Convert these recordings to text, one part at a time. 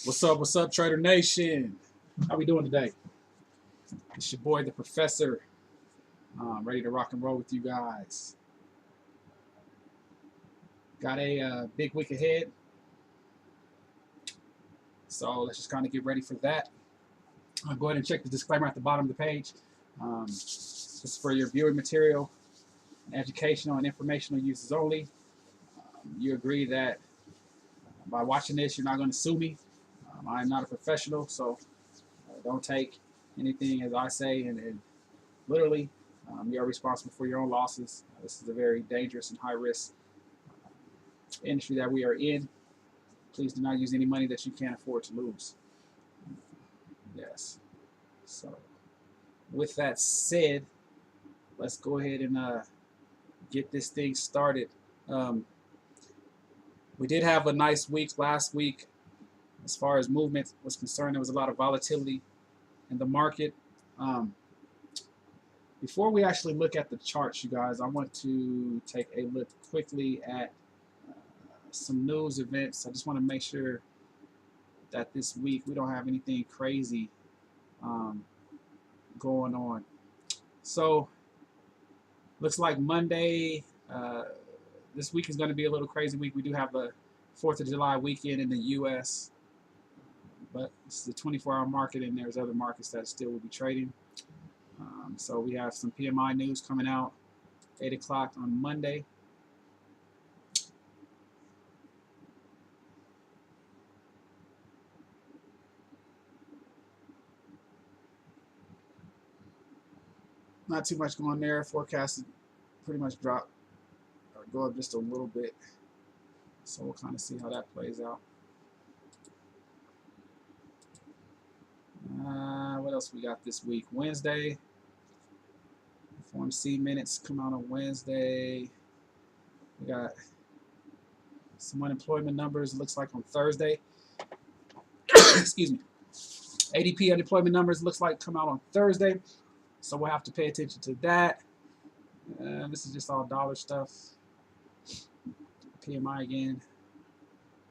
What's up, Trader Nation? How we doing today? It's your boy, the Professor. Ready to rock and roll with you guys. Got a big week ahead, so let's just kind of get ready for that. I'll go ahead and check the disclaimer at the bottom of the page. This is for your viewing material, educational and informational uses only. You agree that by watching this, you're not going to sue me. I am not a professional, so don't take anything as I say and literally. You are responsible for your own losses. This is a very dangerous and high-risk industry that we are in. Please do not use any money that you can't afford to lose. Yes. So, with that said, let's go ahead and get this thing started. We did have a nice week last week. As far as movement was concerned, there was a lot of volatility in the market. Before we actually look at the charts, you guys, I want to take a look quickly at some news events. I just want to make sure that this week we don't have anything crazy going on. So, looks like Monday, this week is going to be a little crazy week. We do have a 4th of July weekend in the U.S., but it's the 24-hour market, and there's other markets that still will be trading. So we have some PMI news coming out 8 o'clock on Monday. Not too much going there. Forecasted pretty much drop or go up just a little bit. So we'll kind of see how that plays out. What else we got this week? Wednesday. FOMC minutes come out on Wednesday. We got some unemployment numbers. It looks like on Thursday. Excuse me. ADP unemployment numbers looks like come out on Thursday. So we'll have to pay attention to that. This is just all dollar stuff. PMI again.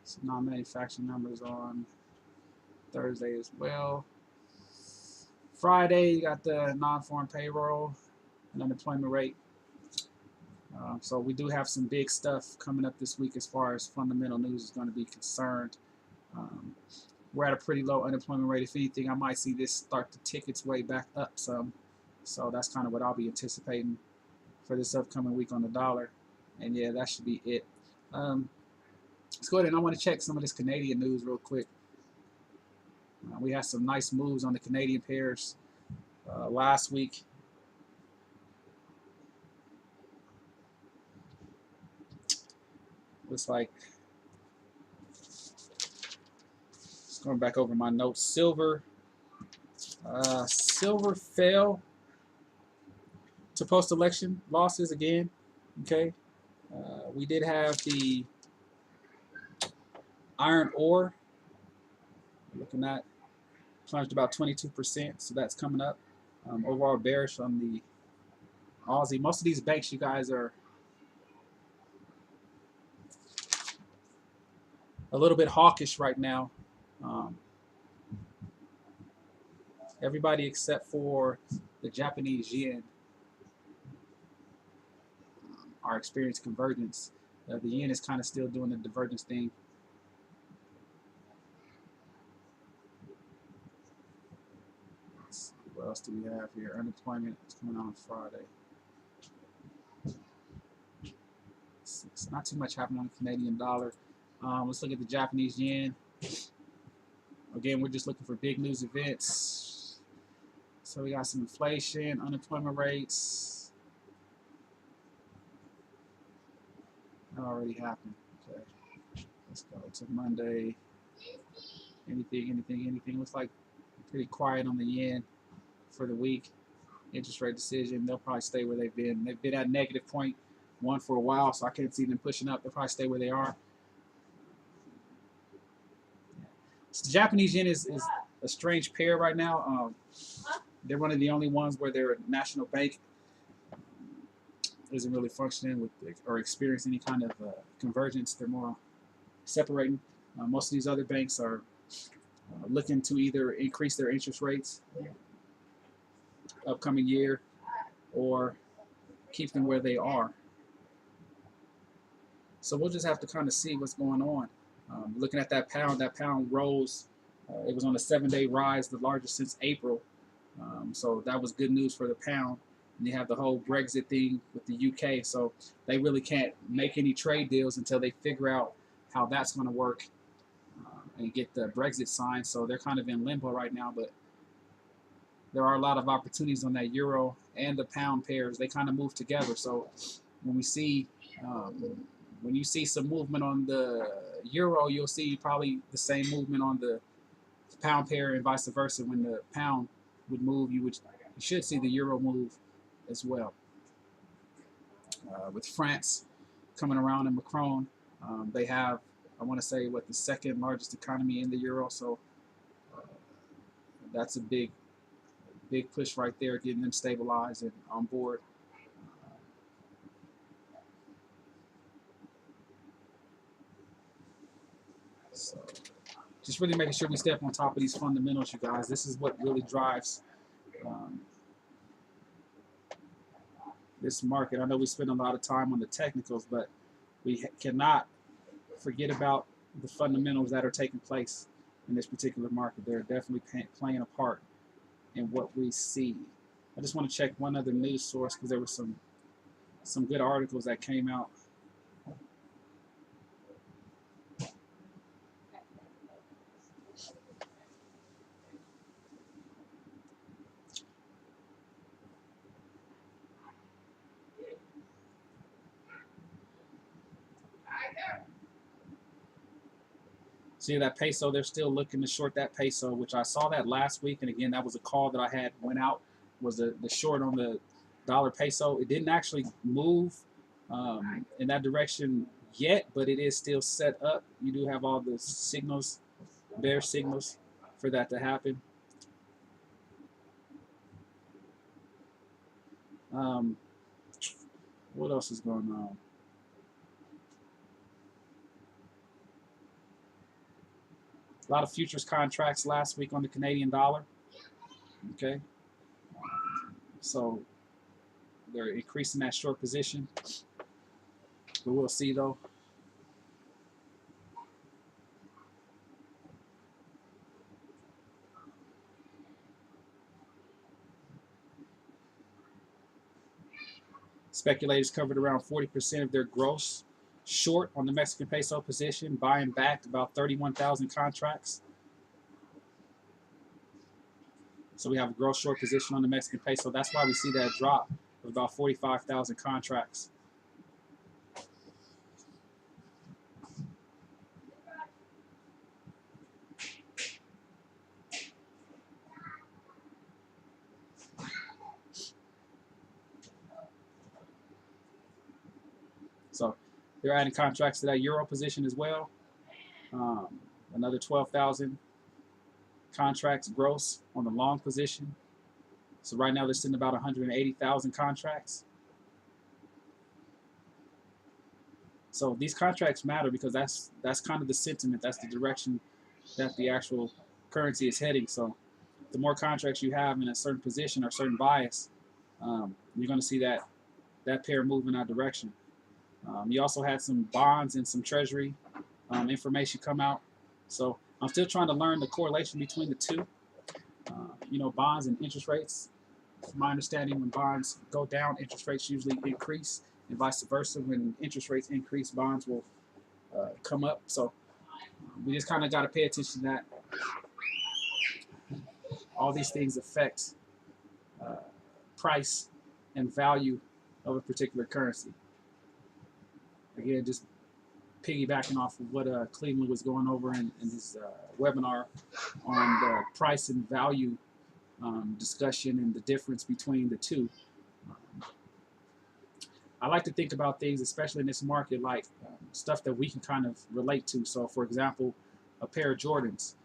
Some non-manufacturing numbers on Thursday as well. Friday, you got the non-farm payroll and unemployment rate. So we do have some big stuff coming up this week as far as fundamental news is going to be concerned. We're at a pretty low unemployment rate. If anything, I might see this start to tick its way back up some. So that's kind of what I'll be anticipating for this upcoming week on the dollar. And yeah, that should be it. Let's go ahead and I want to check some of this Canadian news real quick. We had some nice moves on the Canadian pairs last week. Looks like, just going back over my notes, silver fell to post-election losses again. Okay, we did have the iron ore. Looking at plunged about 22%, so that's coming up. Overall bearish on the Aussie. Most of these banks, you guys, are a little bit hawkish right now. Everybody except for the Japanese yen are experiencing convergence. The yen is kind of still doing the divergence thing. Let's see, what else do we have here? Unemployment is coming out on Friday. It's not too much happening on the Canadian dollar. Let's look at the Japanese yen. Again, we're just looking for big news events. So we got some inflation, unemployment rates. That already happened. Okay. Let's go to Monday. Anything. Looks like pretty quiet on the yen for the week. Interest rate decision. They'll probably stay where they've been. They've been at -0.1 for a while, so I can't see them pushing up. They'll probably stay where they are. So the Japanese yen is a strange pair right now. They're one of the only ones where their national bank isn't really functioning with or experiencing any kind of convergence. They're more separating. Most of these other banks are looking to either increase their interest rates upcoming year or keep them where they are. So we'll just have to kind of see what's going on. Looking at that pound rose. It was on a 7-day rise, the largest since April. So that was good news for the pound. And you have the whole Brexit thing with the UK. So they really can't make any trade deals until they figure out how that's going to work and get the Brexit signed. So they're kind of in limbo right now. But there are a lot of opportunities on that euro and the pound pairs. They kind of move together. So when we see, when you see some movement on the euro, you'll see probably the same movement on the pound pair and vice versa. When the pound would move, you should see the euro move as well. With France coming around and Macron, they have, I want to say, what, the second largest economy in the euro. So that's a big push right there, getting them stabilized and on board. So just really making sure we stay up on top of these fundamentals, you guys. This is what really drives this market. I know we spend a lot of time on the technicals, but we cannot forget about the fundamentals that are taking place in this particular market. They're definitely playing a part in what we see. I just want to check one other news source because there were some good articles that came out. See that peso, they're still looking to short that peso, which I saw that last week. And again, that was a call that I had went out, was the short on the dollar peso. It didn't actually move in that direction yet, but it is still set up. You do have all the signals, bear signals for that to happen. What else is going on? A lot of futures contracts last week on the Canadian dollar. Okay. So they're increasing that short position. But we'll see, though. Speculators covered around 40% of their gross short on the Mexican peso position, buying back about 31,000 contracts. So we have a gross short position on the Mexican peso. That's why we see that drop of about 45,000 contracts. So they're adding contracts to that euro position as well. Another 12,000 contracts gross on the long position. So right now they're sitting about 180,000 contracts. So these contracts matter because that's kind of the sentiment. That's the direction that the actual currency is heading. So the more contracts you have in a certain position or certain bias, you're going to see that pair move in that direction. You also had some bonds and some treasury information come out. So I'm still trying to learn the correlation between the two. Bonds and interest rates. From my understanding, when bonds go down, interest rates usually increase, and vice versa. When interest rates increase, bonds will come up. So we just kind of got to pay attention to that. All these things affect price and value of a particular currency. Again, just piggybacking off of what Cleveland was going over in his webinar on the price and value discussion and the difference between the two. I like to think about things, especially in this market, like stuff that we can kind of relate to. So, for example, a pair of Jordans.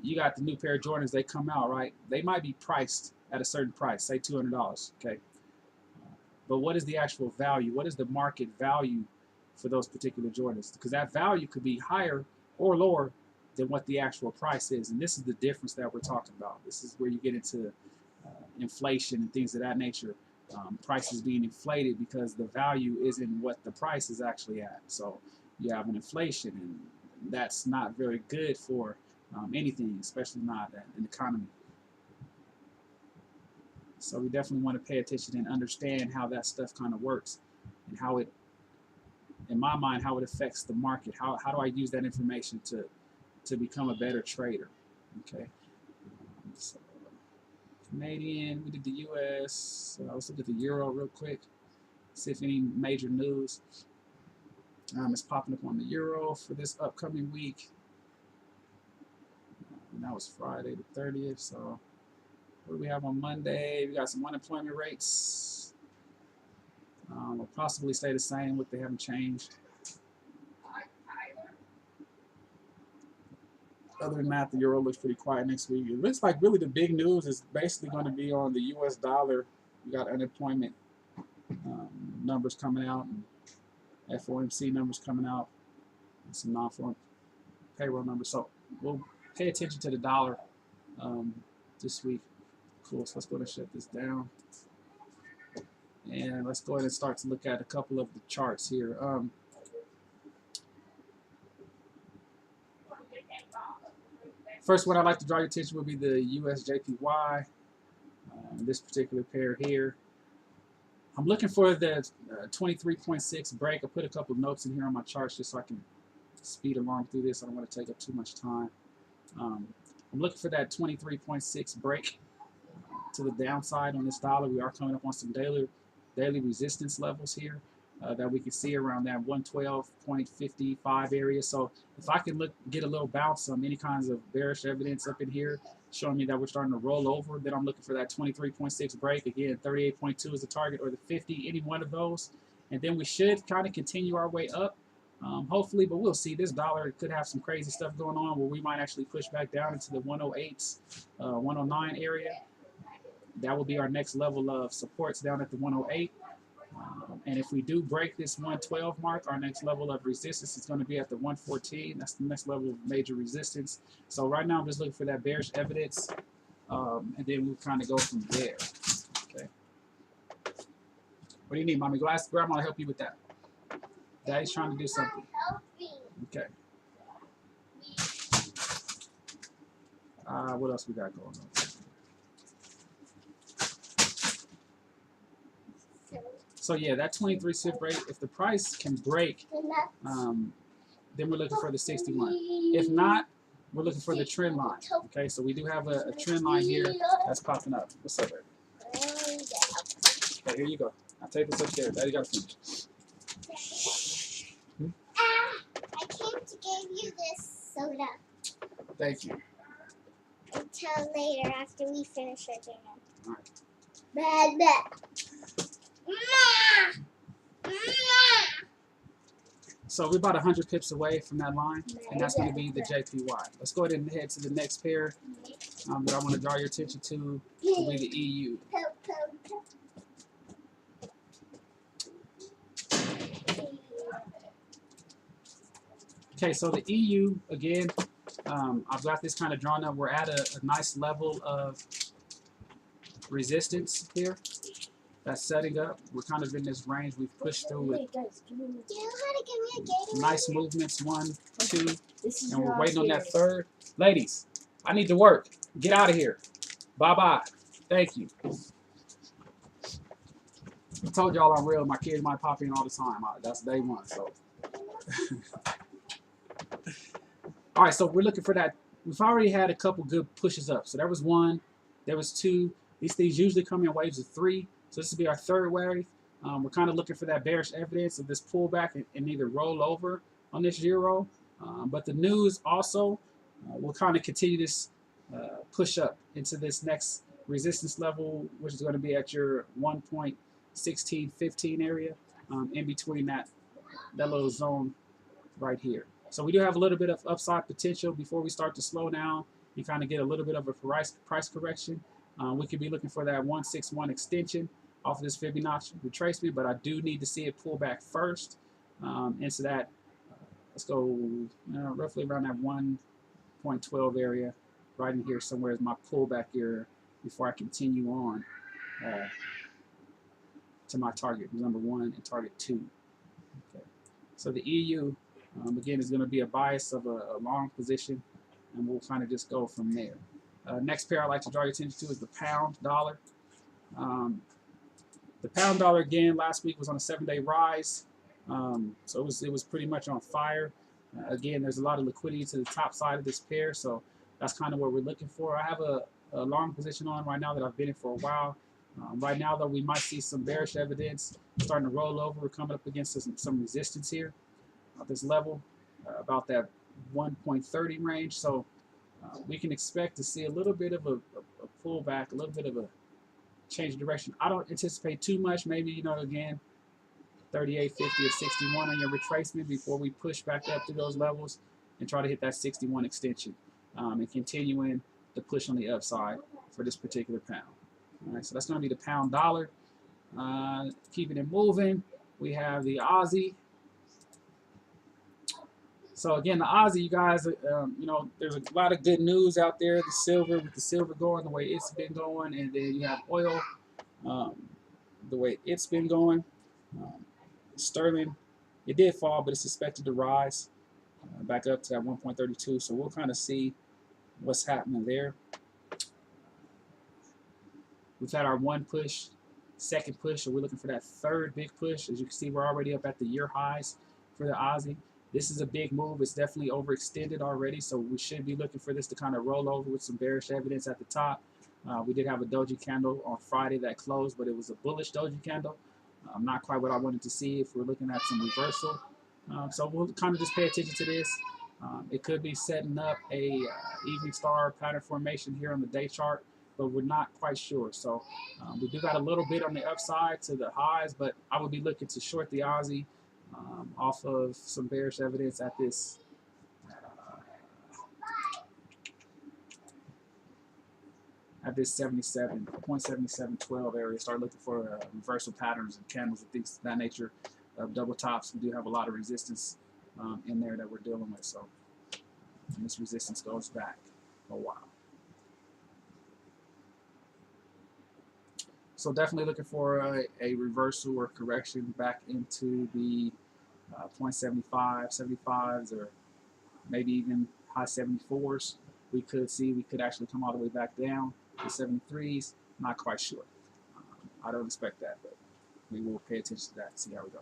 You got the new pair of Jordans, they come out, right? They might be priced at a certain price, say $200, okay? But what is the actual value? What is the market value for those particular Jordans? Because that value could be higher or lower than what the actual price is. And this is the difference that we're talking about. This is where you get into inflation and things of that nature. Prices being inflated because the value isn't what the price is actually at. So you have an inflation, and that's not very good for anything, especially not an economy. So we definitely want to pay attention and understand how that stuff kind of works, and how it, in my mind, how it affects the market. How do I use that information to become a better trader? Okay. So Canadian, we did the US. Let's look at the Euro real quick. See if any major news is popping up on the Euro for this upcoming week. And that was Friday the 30th. So what do we have on Monday? We got some unemployment rates. Will possibly stay the same, what they haven't changed. Other than that, the Euro looks pretty quiet next week. It looks like really the big news is basically going to be on the US dollar. We got unemployment numbers coming out, and FOMC numbers coming out, and some non-farm payroll numbers. So we'll pay attention to the dollar this week. Cool, so let's go ahead and shut this down. And let's go ahead and start to look at a couple of the charts here. First one I'd like to draw your attention would be the US JPY, this particular pair here. I'm looking for the 23.6 break. I put a couple of notes in here on my charts just so I can speed along through this. I don't want to take up too much time. I'm looking for that 23.6 break to the downside on this dollar. We are coming up on some daily resistance levels here that we can see around that 112.55 area. So if I can get a little bounce on any kinds of bearish evidence up in here, showing me that we're starting to roll over, then I'm looking for that 23.6 break. Again, 38.2 is the target, or the 50, any one of those. And then we should kind of continue our way up, hopefully, but we'll see. This dollar could have some crazy stuff going on where we might actually push back down into the 108s, 109 area. That will be our next level of supports down at the 108. And if we do break this 112 mark, our next level of resistance is going to be at the 114. That's the next level of major resistance. So right now I'm just looking for that bearish evidence, and then we'll kind of go from there. Okay. What do you need, mommy? Go ask grandma to help you with that. Daddy's trying to do something. Okay. What else we got going on? So yeah, that 23.6 break, if the price can break, then we're looking for the 61. If not, we're looking for the trend line. Okay, so we do have a trend line here that's popping up. What's up, baby? Okay, here you go. I'll take this upstairs. Daddy got to finish. I came to give you this soda. Thank you. Until later, after we finish our dinner. All right. Blah, blah. So we're about 100 pips away from that line, and that's going to be the JPY. Let's go ahead and head to the next pair that I want to draw your attention to will be the EU. Okay, so the EU, again, I've got this kind of drawn up. We're at a nice level of resistance here. That's setting up. We're kind of in this range. We've pushed through it. Nice movements, 1, 2, and we're waiting on that third. Ladies, I need to work. Get out of here. Bye-bye. Thank you. I told y'all I'm real. My kids might pop in all the time. That's day one. So, all right. So we're looking for that. We've already had a couple good pushes up. So there was 1. There was 2. These things usually come in waves of 3. So this will be our third wave. We're kind of looking for that bearish evidence of this pullback and either roll over on this euro. But the news also will kind of continue this push up into this next resistance level, which is going to be at your 1.1615 area, in between that little zone right here. So we do have a little bit of upside potential before we start to slow down and kind of get a little bit of a price correction. We could be looking for that 161 extension off of this Fibonacci retracement, but I do need to see it pull back first into that. Let's go roughly around that 1 0.12 area. Right in here somewhere is my pullback area before I continue on to my target, number 1 and target 2. Okay. So the EU, again, is going to be a bias of a long position, and we'll kind of just go from there. Next pair I'd like to draw your attention to is the pound dollar. The pound dollar, again, last week was on a 7-day rise, so it was pretty much on fire. Again, there's a lot of liquidity to the top side of this pair, so that's kind of what we're looking for. I have a long position on right now that I've been in for a while. Right now, though, we might see some bearish evidence starting to roll over. We're coming up against some resistance here at this level, about that 1.30 range. So we can expect to see a little bit of a pullback, a little bit of a change of direction. I don't anticipate too much. Maybe, again, 38.50 or 61 on your retracement before we push back up to those levels and try to hit that 61 extension and continuing the push on the upside for this particular pound. All right, so that's going to be the pound dollar. Keeping it moving, we have the Aussie. So again, the Aussie, you guys, there's a lot of good news out there. The silver, with the silver going the way it's been going, and then you have oil, the way it's been going. Sterling, it did fall, but it's expected to rise back up to that 1.32. So we'll kind of see what's happening there. We've had our one push, second push, so we're looking for that third big push. As you can see, we're already up at the year highs for the Aussie. This is a big move. It's definitely overextended already, so we should be looking for this to kind of roll over with some bearish evidence at the top. We did have a doji candle on Friday that closed, but it was a bullish doji candle. Not quite what I wanted to see if we're looking at some reversal. So we'll kind of just pay attention to this. It could be setting up a evening star pattern formation here on the day chart, but we're not quite sure. So we do got a little bit on the upside to the highs, but I would be looking to short the Aussie off of some bearish evidence at this at this 0.7712 area. Start looking for reversal patterns and candles and things of that nature. Double tops, we do have a lot of resistance in there that we're dealing with. So and this resistance goes back a while. So definitely looking for a reversal or correction back into the 0.75, 75s, or maybe even high 74s. We could actually come all the way back down to 73s. Not quite sure. I don't expect that, but we will pay attention to that and see how we go.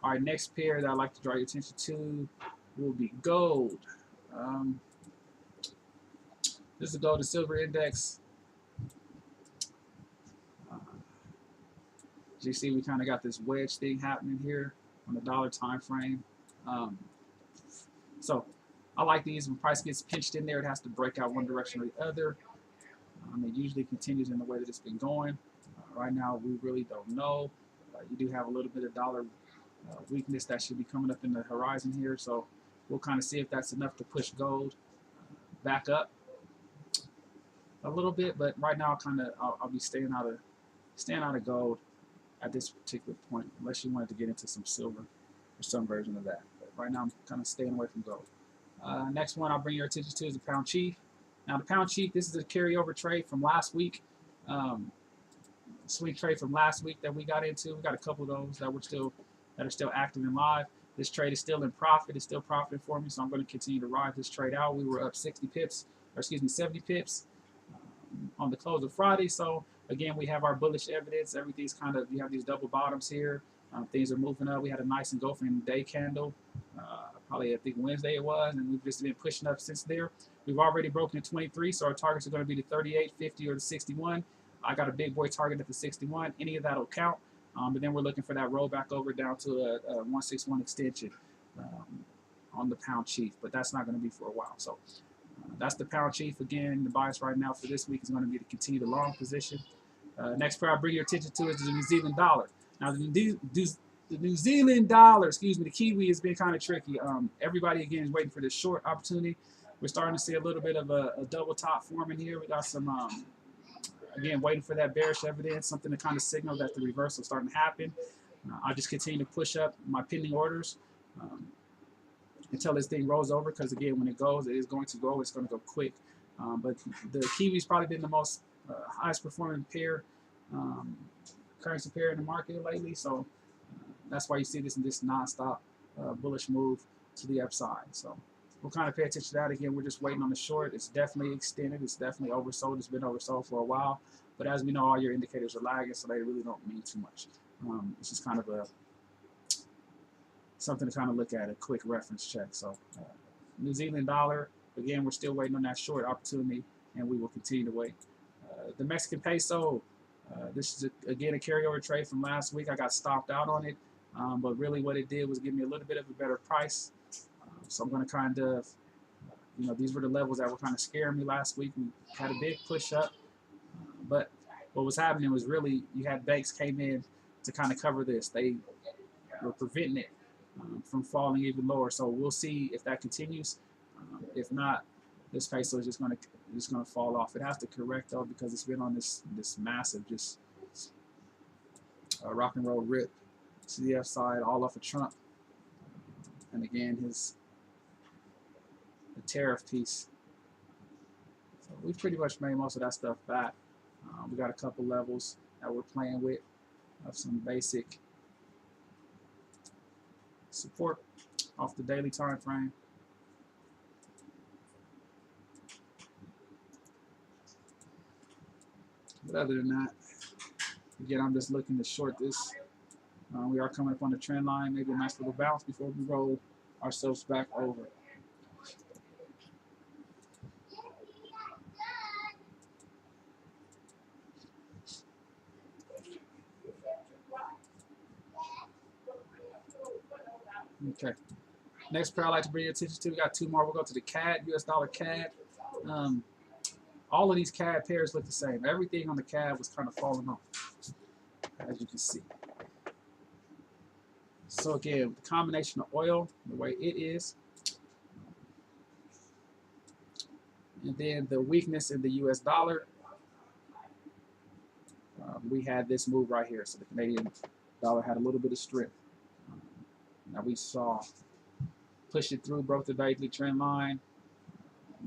All right, next pair that I'd like to draw your attention to will be gold. This is the gold to silver index. As you see, we kind of got this wedge thing happening here on the dollar time frame. So I like these. When price gets pinched in there, it has to break out one direction or the other. It usually continues in the way that it's been going. Right now, we really don't know. You do have a little bit of dollar weakness that should be coming up in the horizon here. So we'll kind of see if that's enough to push gold back up a little bit. But right now, I'll be staying out of gold at this particular point, unless you wanted to get into some silver or some version of that. But right now, I'm kind of staying away from gold. Next one I'll bring your attention to is the pound chief. Now, the pound chief, this is a carryover trade from last week. Swing trade from last week that we got into. We got a couple of those that are still active and live. This trade is still in profit. It's still profiting for me, so I'm going to continue to ride this trade out. We were up 70 pips on the close of Friday. So again, we have our bullish evidence. Everything's you have these double bottoms here. Things are moving up. We had a nice engulfing day candle, probably I think Wednesday it was, and we've just been pushing up since there. We've already broken the 23, so our targets are going to be the 38, 50, or the 61. I got a big boy target at the 61. Any of that will count. But then we're looking for that roll back over down to a 161 extension on the pound chief, but that's not going to be for a while. So that's the pound chief. Again, the bias right now for this week is going to be to continue the long position. Next pair I'll bring your attention to is the New Zealand dollar. Now, the New Zealand dollar, the Kiwi has been kind of tricky. Everybody, again, is waiting for this short opportunity. We're starting to see a little bit of a double top forming here. We got some, again, waiting for that bearish evidence, something to kind of signal that the reversal is starting to happen. I'll just continue to push up my pending orders. until this thing rolls over, because again, when it goes, it is going to go. It's going to go quick. But the Kiwi's probably been the most highest performing pair, currency pair in the market lately. So that's why you see this in this nonstop bullish move to the upside. So we'll kind of pay attention to that. Again, we're just waiting on the short. It's definitely extended. It's definitely oversold. It's been oversold for a while. But as we know, all your indicators are lagging, so they really don't mean too much. It's just kind of something to kind of look at, a quick reference check. So New Zealand dollar, again, we're still waiting on that short opportunity, and we will continue to wait. The Mexican peso, this is, again, a carryover trade from last week. I got stopped out on it, but really what it did was give me a little bit of a better price. So I'm going to kind of, these were the levels that were kind of scaring me last week. We had a big push up, but what was happening was really you had banks came in to kind of cover this. They were preventing it from falling even lower. So we'll see if that continues. If not, this peso is just going to fall off. It has to correct though, because it's been on this massive just rock and roll rip to the upside, all off of Trump. And again, the tariff piece. So we've pretty much made most of that stuff back. We got a couple levels that we're playing with of some basic support off the daily time frame. But other than that, again, I'm just looking to short this. We are coming up on the trend line, maybe a nice little bounce before we roll ourselves back over. Okay. Next pair I'd like to bring your attention to, we got two more. We'll go to the CAD, US dollar CAD. All of these CAD pairs look the same. Everything on the CAD was kind of falling off, as you can see. So again, the combination of oil, the way it is, and then the weakness in the US dollar, we had this move right here. So the Canadian dollar had a little bit of strength. Now we saw push it through, broke the daily trend line.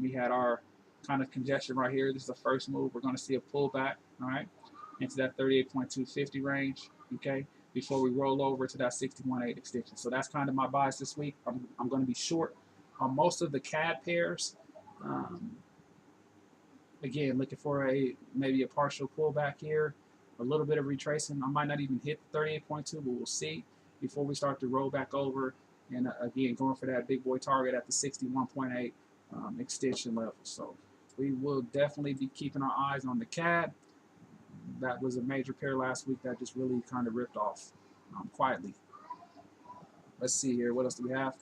We had our kind of congestion right here. This is the first move. We're going to see a pullback, all right, into that 38.250 range, okay, before we roll over to that 61.8 extension. So that's kind of my bias this week. I'm going to be short on most of the CAD pairs. Again, looking for maybe a partial pullback here, a little bit of retracing. I might not even hit 38.2, but we'll see before we start to roll back over. And again, going for that big boy target at the 61.8 extension level. So we will definitely be keeping our eyes on the CAD. That was a major pair last week that just really kind of ripped off quietly. Let's see here. What else do we have?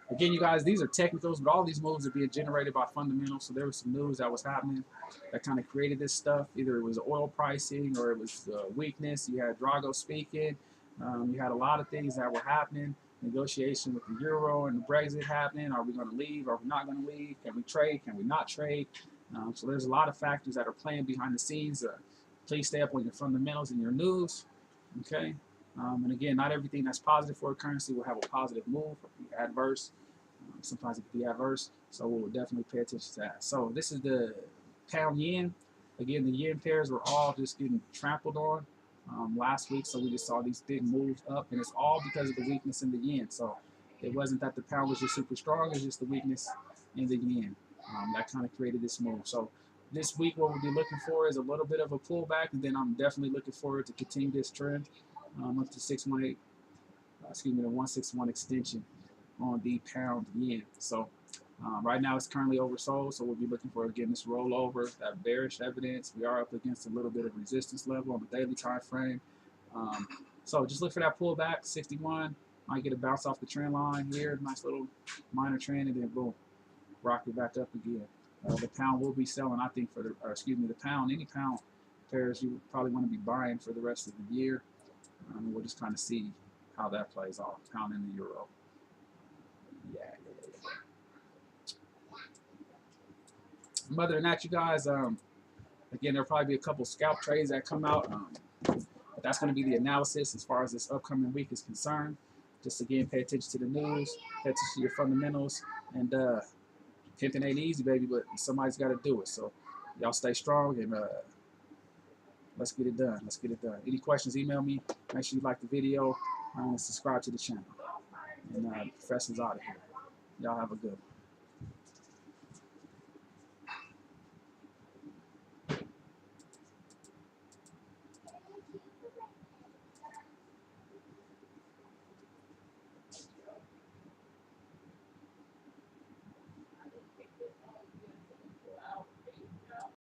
Again, you guys, these are technicals, but all these moves are being generated by fundamentals. So there was some news that was happening that kind of created this stuff. Either it was oil pricing or it was weakness. You had Drago speaking. You had a lot of things that were happening. Negotiation with the euro and the Brexit happening. Are we going to leave? Are we not going to leave? Can we trade? Can we not trade? So there's a lot of factors that are playing behind the scenes. Please stay up on your fundamentals and your news. Okay. And again, not everything that's positive for a currency will have a positive move or be adverse. Sometimes it can be adverse. So we'll definitely pay attention to that. So this is the pound yen. Again, the yen pairs were all just getting trampled on last week. So we just saw these big moves up, and it's all because of the weakness in the yen. So it wasn't that the pound was just super strong. It's just the weakness in the yen that kind of created this move. So this week, what we'll be looking for is a little bit of a pullback, and then I'm definitely looking forward to continue this trend up to 618. The 161 extension on the pound yen. So right now it's currently oversold, so we'll be looking for, again, this rollover, that bearish evidence. We are up against a little bit of resistance level on the daily time frame. So just look for that pullback, 61. Might get a bounce off the trend line here, nice little minor trend, and then boom, rock it back up again. The pound will be selling, I think, for the pound, any pound pairs you probably want to be buying for the rest of the year. We'll just kind of see how that plays off, pound and the euro. Yeah. Other than that, you guys, again, there'll probably be a couple scalp trades that come out, but that's going to be the analysis as far as this upcoming week is concerned. Just again, pay attention to the news, pay attention to your fundamentals, and pimping ain't easy, baby, but somebody's got to do it. So y'all stay strong and let's get it done. Let's get it done. Any questions, email me. Make sure you like the video and subscribe to the channel. And Professor's out of here. Y'all have a good one.